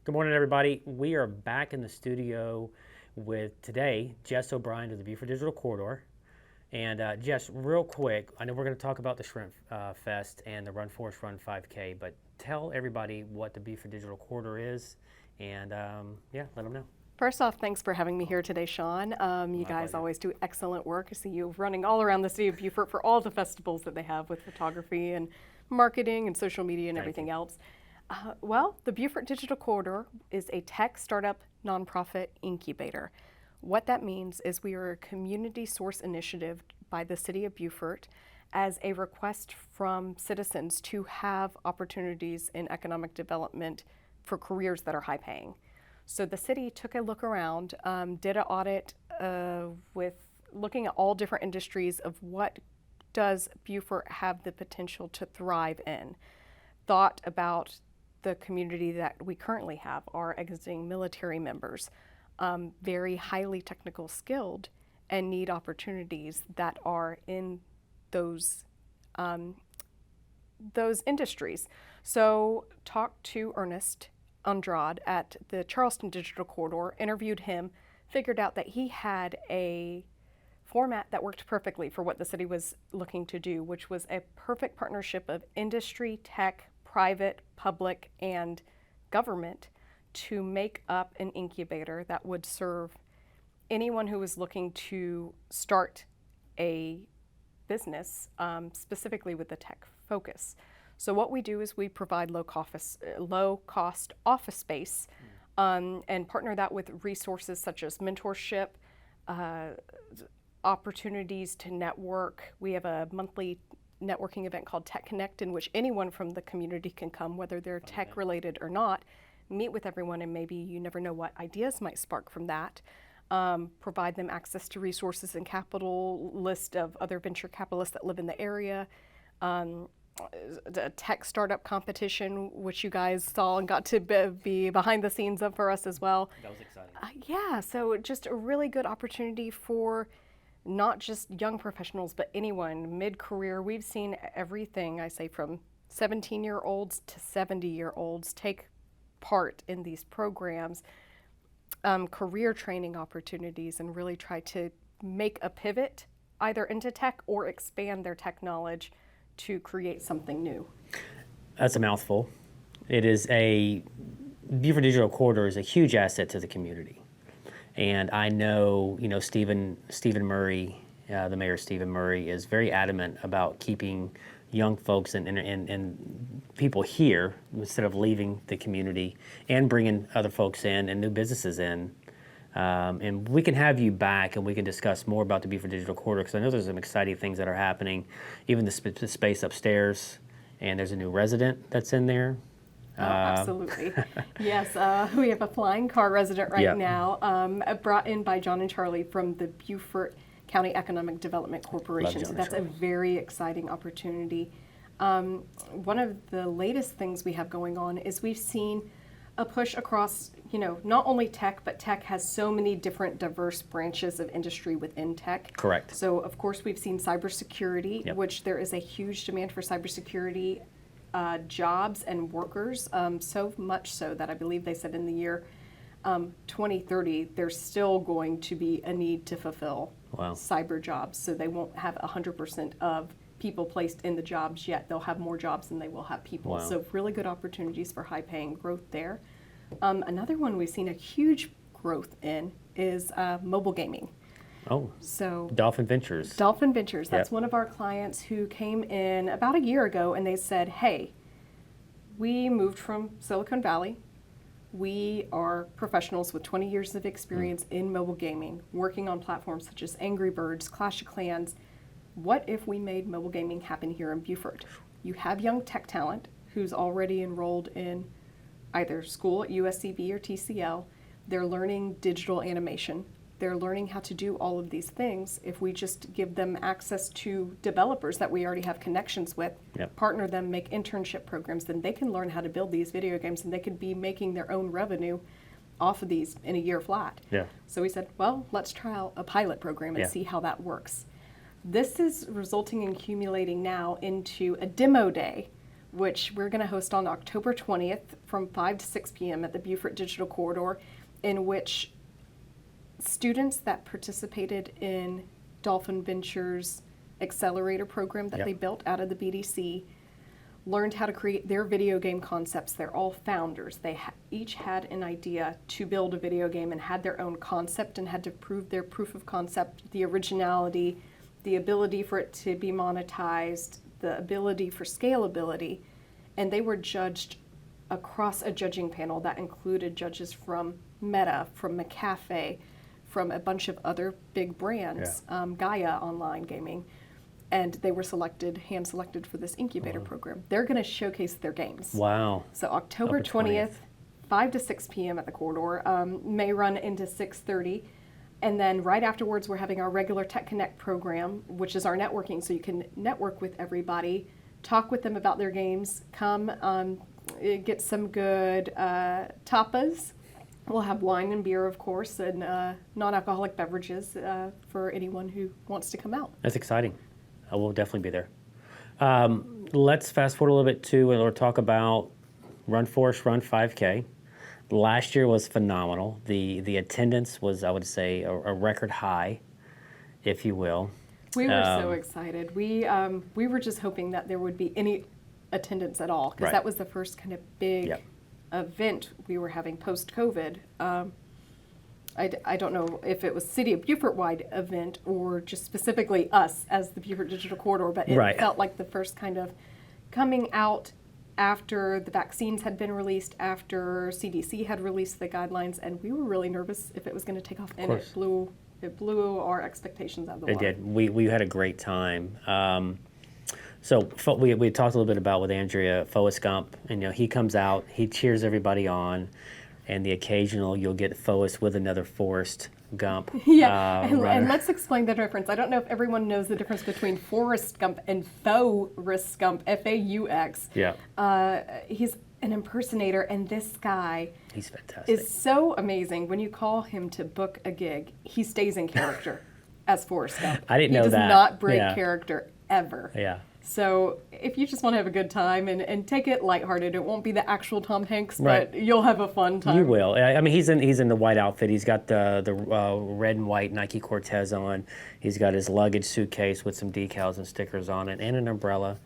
Good morning, everybody. We are back in the studio with today Jess O'Brien of the Beaufort Digital Corridor. And Jess, real quick, I know we're going to talk about the Shrimp Fest and the Run Forrest Run 5K, but tell everybody what the Beaufort Digital Corridor is, and let them know. First off, thanks for having me here today, Sean. You guys always do excellent work. I see you running all around the city of Beaufort for all the festivals that they have with photography and marketing and social media and everything else. Well, the Beaufort Digital Corridor is a tech startup nonprofit incubator. What that means is we are a community source initiative by the city of Beaufort as a request from citizens to have opportunities in economic development for careers that are high paying. So the city took a look around, did an audit with looking at all different industries of what does Beaufort have the potential to thrive in. Thought about the community that we currently have, our exiting military members, very highly technical skilled and need opportunities that are in those industries. So talked to Ernest Andrade at the Charleston Digital Corridor, interviewed him, figured out that he had a format that worked perfectly for what the city was looking to do, which was a perfect partnership of industry, tech, private, public, and government to make up an incubator that would serve anyone who was looking to start a business, specifically with the tech focus. So what we do is we provide low-cost office space and partner that with resources such as mentorship, opportunities to network. We have a monthly networking event called Tech Connect, in which anyone from the community can come, whether they're tech related or not, meet with everyone, and maybe you never know what ideas might spark from that. Provide them access to resources and capital, list of other venture capitalists that live in the area. A tech startup competition, which you guys saw and got to be behind the scenes of for us as well. That was exciting. Yeah, so just a really good opportunity for not just young professionals, but anyone mid-career. We've seen everything, I say, from 17-year-olds to 70-year-olds take part in these programs, career training opportunities, and really try to make a pivot either into tech or expand their tech knowledge to create something new. That's a mouthful. Beaufort Digital Corridor is a huge asset to the community. And I know, Stephen Murray, the mayor Stephen Murray, is very adamant about keeping young folks and people here instead of leaving the community and bringing other folks in and new businesses in. And we can have you back and we can discuss more about the Beaufort Digital Corridor, because I know there's some exciting things that are happening, even the space upstairs, and there's a new resident that's in there. Absolutely. Yes, we have a flying car resident right now, brought in by John and Charlie from the Beaufort County Economic Development Corporation. So that's a very exciting opportunity. One of the latest things we have going on is we've seen a push across, not only tech, but tech has so many different diverse branches of industry within tech. Correct. So of course we've seen cybersecurity, which there is a huge demand for cybersecurity jobs and workers, so much so that I believe they said in the year 2030, there's still going to be a need to fulfill cyber jobs. So they won't have 100% of people placed in the jobs yet. They'll have more jobs than they will have people. Wow. So really good opportunities for high paying growth there. Another one we've seen a huge growth in is mobile gaming. Oh, so Dolphin Ventures. Dolphin Ventures, that's one of our clients who came in about a year ago, and they said, hey, we moved from Silicon Valley. We are professionals with 20 years of experience in mobile gaming, working on platforms such as Angry Birds, Clash of Clans. What if we made mobile gaming happen here in Beaufort? You have young tech talent who's already enrolled in either school at USCB or TCL. They're learning digital animation. They're learning how to do all of these things. If we just give them access to developers that we already have connections with, partner them, make internship programs, then they can learn how to build these video games, and they could be making their own revenue off of these in a year flat. So we said, well, let's try out a pilot program and see how that works. This is resulting in accumulating now into a demo day which we're going to host on October 20th from 5 to 6 p.m. at the Beaufort Digital Corridor, in which students that participated in Dolphin Ventures accelerator program that they built out of the BDC learned how to create their video game concepts. They're all founders. They each had an idea to build a video game and had their own concept and had to prove their proof of concept, the originality, the ability for it to be monetized, the ability for scalability. And they were judged across a judging panel that included judges from Meta, from McAfee, from a bunch of other big brands, Gaia Online Gaming. And they were hand-selected for this incubator program. They're going to showcase their games. Wow. So October 20th, 5 to 6 p.m. at the corridor, may run into 6:30. And then right afterwards, we're having our regular Tech Connect program, which is our networking. So you can network with everybody, talk with them about their games, come get some good tapas. We'll have wine and beer, of course, and non-alcoholic beverages for anyone who wants to come out. That's exciting. I will definitely be there. Let's fast forward a little bit too, and we'll talk about Run Forrest Run 5K. Last year was phenomenal. The attendance was, I would say, a record high, if you will. We were so excited. We were just hoping that there would be any attendance at all, because that was the first kind of big event we were having post-COVID. I don't know if it was City of Beaufort-wide event or just specifically us as the Beaufort Digital Corridor, but it felt like the first kind of coming out after the vaccines had been released, after CDC had released the guidelines, and we were really nervous if it was going to take off, and it blew our expectations out of the water. It did. We had a great time. So we talked a little bit about with Andrea, Forrest Gump, and he comes out, he cheers everybody on. And the occasional, you'll get Forrest with another Forrest Gump. And let's explain the difference. I don't know if everyone knows the difference between Forrest Gump and Forrest Gump, F-A-U-X. He's an impersonator, and this guy he's fantastic. Is so amazing. When you call him to book a gig, he stays in character as Forrest Gump. I didn't know that. He does not break character ever. Yeah. So if you just want to have a good time and take it lighthearted, it won't be the actual Tom Hanks, but you'll have a fun time. You will. I mean, he's in the white outfit. He's got the red and white Nike Cortez on. He's got his luggage suitcase with some decals and stickers on it, and an umbrella.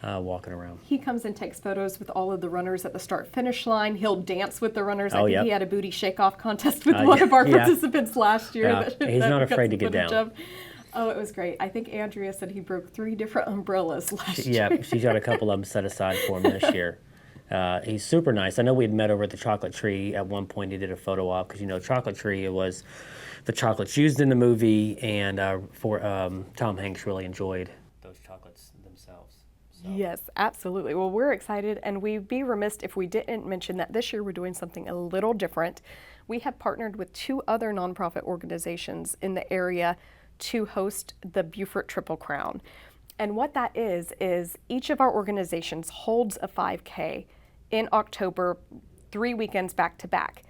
Walking around. He comes and takes photos with all of the runners at the start-finish line. He'll dance with the runners. I think he had a booty shake-off contest with one of our participants last year. He's not afraid to get down. Oh, it was great. I think Andrea said he broke 3 different umbrellas last year. Yeah, she's got a couple of them set aside for him this year. He's super nice. I know we had met over at the Chocolate Tree at one point. He did a photo op because, Chocolate Tree, it was the chocolates used in the movie, and Tom Hanks really enjoyed those chocolates themselves. So. Yes, absolutely. Well, we're excited, and we'd be remiss if we didn't mention that this year we're doing something a little different. We have partnered with 2 other nonprofit organizations in the area to host the Beaufort Triple Crown. And what that is each of our organizations holds a 5K in October, 3 weekends back to back.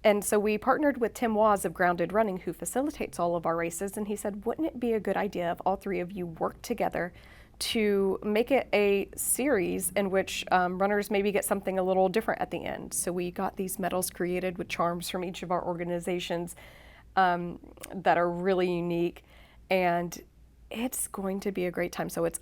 And so we partnered with Tim Waz of Grounded Running, who facilitates all of our races, and he said, wouldn't it be a good idea if all 3 of you worked together to make it a series in which runners maybe get something a little different at the end. So we got these medals created with charms from each of our organizations that are really unique, and it's going to be a great time. So it's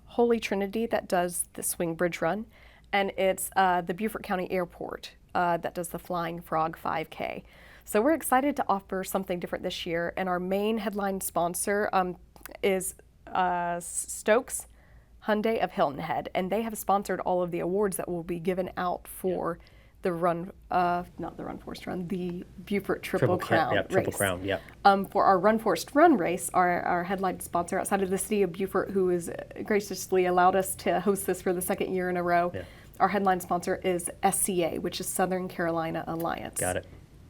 Holy Trinity that does the Swing Bridge Run, and it's the Beaufort County Airport that does the Flying Frog 5K. So we're excited to offer something different this year, and our main headline sponsor is Stokes Hyundai of Hilton Head, and they have sponsored all of the awards that will be given out for the the Beaufort Triple Crown race. Triple Crown, yeah. For our Run Forrest Run race, our headline sponsor outside of the City of Beaufort, who has graciously allowed us to host this for the 2nd year in a row, our headline sponsor is SCA, which is Southern Carolina Alliance. Got it.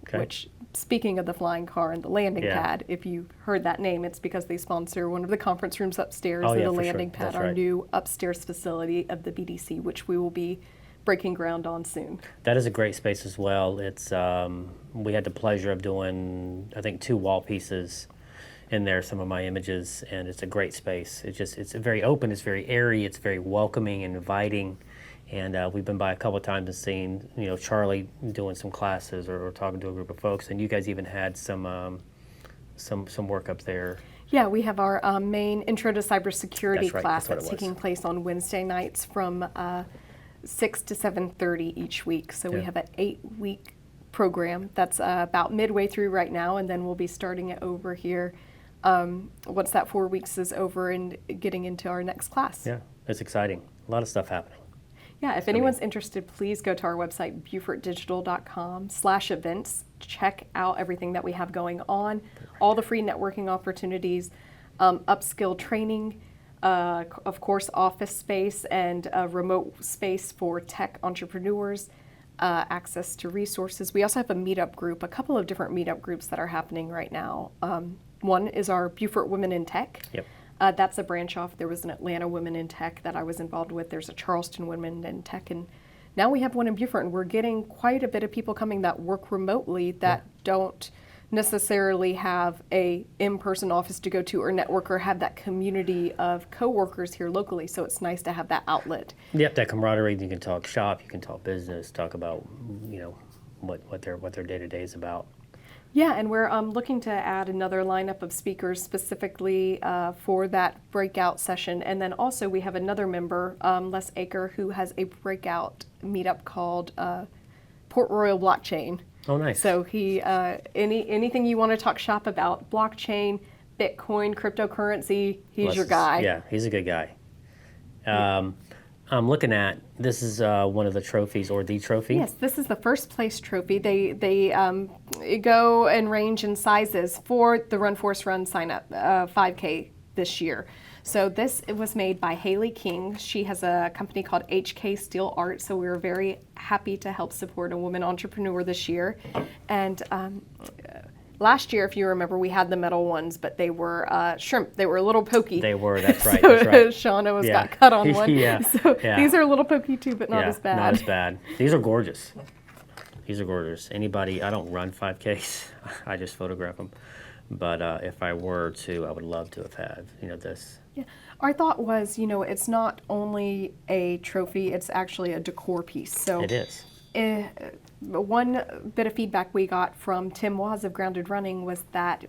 Okay. Which, speaking of the flying car and the landing pad, if you heard that name, it's because they sponsor one of the conference rooms upstairs and the landing pad, our new upstairs facility of the BDC, which we will be breaking ground on soon. That is a great space as well. It's we had the pleasure of doing, I think, 2 wall pieces in there, some of my images, and it's a great space. It's very open, it's very airy, it's very welcoming and inviting. And we've been by a couple of times and seen, Charlie doing some classes or talking to a group of folks, and you guys even had some work up there. Yeah, we have our main Intro to Cybersecurity That's right, class that's what it that's was. taking place on Wednesday nights from 6 to 7:30 each week. So we Yeah. have an 8-week program that's about midway through right now, and then we'll be starting it over here once that 4 weeks is over and getting into our next class. Yeah, it's exciting. A lot of stuff happening. Yeah, if anyone's interested, please go to our website, beaufortdigital.com/events. Check out everything that we have going on, all the free networking opportunities, upskill training, of course, office space and remote space for tech entrepreneurs, access to resources. We also have a meetup group, a couple of different meetup groups that are happening right now. One is our Beaufort Women in Tech. Yep. That's a branch off. There was an Atlanta Women in Tech that I was involved with. There's a Charleston Women in Tech, and now we have one in Beaufort, and we're getting quite a bit of people coming that work remotely that don't necessarily have a in-person office to go to or network or have that community of coworkers here locally. So it's nice to have that outlet. Yep, that camaraderie. You can talk shop, you can talk business, talk about what their day-to-day is about. Yeah, and we're looking to add another lineup of speakers specifically for that breakout session. And then also we have another member, Les Aker, who has a breakout meetup called Port Royal Blockchain. Oh, nice. So he anything you want to talk shop about, blockchain, Bitcoin, cryptocurrency, he's your guy. Yeah, he's a good guy. I'm looking at, this is one of the trophies, or the trophy. Yes, this is the first place trophy. They go and range in sizes for the Run Forrest Run sign up 5K this year. So it was made by Haley King. She has a company called HK Steel Art. So we were very happy to help support a woman entrepreneur this year. And last year, if you remember, we had the metal ones, but they were shrimp. They were a little pokey. They were, that's right. So That's right. Shauna almost Yeah. got cut on one. Yeah. So Yeah. these are a little pokey too, but not Yeah, as bad. not as bad. These are gorgeous. These are gorgeous. Anybody, I don't run 5Ks. I just photograph them. But if I were to, I would love to have had, this. Yeah. Our thought was, it's not only a trophy, it's actually a decor piece. So It is. One bit of feedback we got from Tim Waz of Grounded Running was that,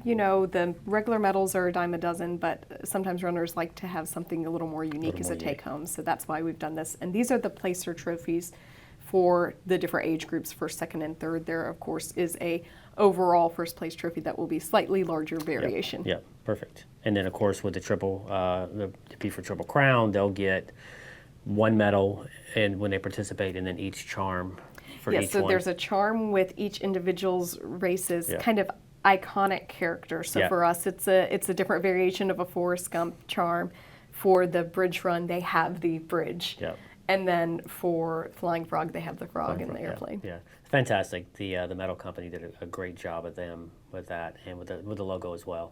the regular medals are a dime a dozen, but sometimes runners like to have something a little more unique as a take home. So that's why we've done this. And these are the placer trophies for the different age groups, first, second, and third. There, of course, is a overall first place trophy that will be slightly larger variation. Yep, perfect. And then, of course, with the the Beaufort Triple Crown, they'll get one medal and when they participate, and then each charm for each so one. there's a charm with each individual's race's Yeah. kind of iconic character. So Yeah. for us, it's a different variation of a Forrest Gump charm. For the bridge run, they have the bridge. Yep. And then for Flying Frog, they have the frog in the Yeah, airplane. Yeah, fantastic. The metal company did a great job of them with that, and with the logo as well.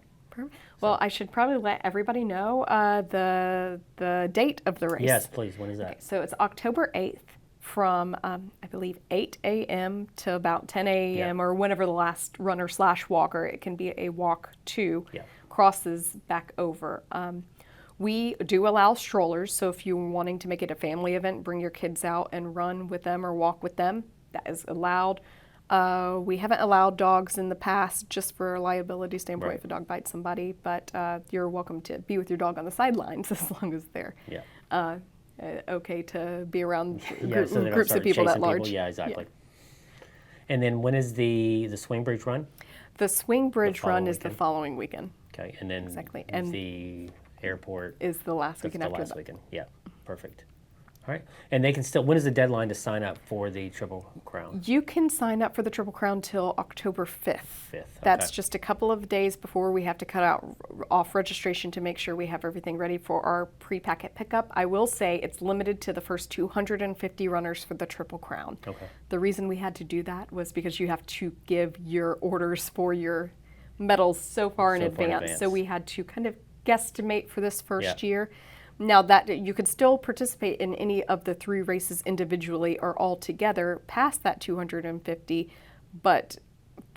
Well, I should probably let everybody know the date of the race. Yes, please. When is that? Okay, so it's October 8th from, I believe, 8 a.m. to about 10 a.m. Yeah. or whenever the last runner/walker, it can be a walk to, Yeah. crosses back over. We do allow strollers, so if you're wanting to make it a family event, bring your kids out and run with them or walk with them, that is allowed. We haven't allowed dogs in the past just for a liability standpoint Right. if a dog bites somebody, but you're welcome to be with your dog on the sidelines as long as they're Yeah. okay to be around So they don't groups start of people that chasing large. Yeah, exactly. And then when is the Swing Bridge Run? The Swing Bridge Run following is the weekend. following weekend. Okay, and then Exactly, and the airport. Is the last That's weekend the after last that. weekend. Yeah, perfect. All right, and they can still. When is the deadline to sign up for the Triple Crown? You can sign up for the Triple Crown till October 5th. 5th, That's okay. just a couple of days before we have to cut off registration to make sure we have everything ready for our pre-packet pickup. I will say it's limited to the first 250 runners for the Triple Crown. Okay. The reason we had to do that was because you have to give your orders for your medals so far in advance. So we had to kind of guesstimate for this first Yeah. year. Now that you could still participate in any of the 3 races individually or all together past that 250, but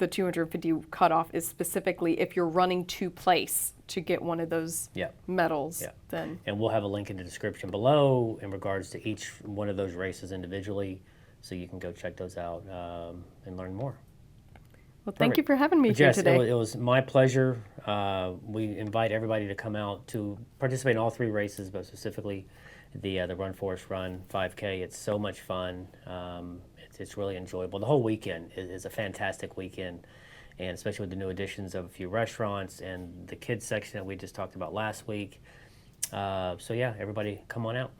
the 250 cutoff is specifically if you're running to place to get one of those Yep. medals, Yep. then And we'll have a link in the description below in regards to each one of those races individually, so you can go check those out and learn more. well, thank you for having me here Jess, today. it was my pleasure. We invite everybody to come out to participate in all 3 races, but specifically the Run Forrest Run 5K. It's so much fun. It's really enjoyable. The whole weekend is a fantastic weekend, and especially with the new additions of a few restaurants and the kids section that we just talked about last week. So yeah, everybody come on out.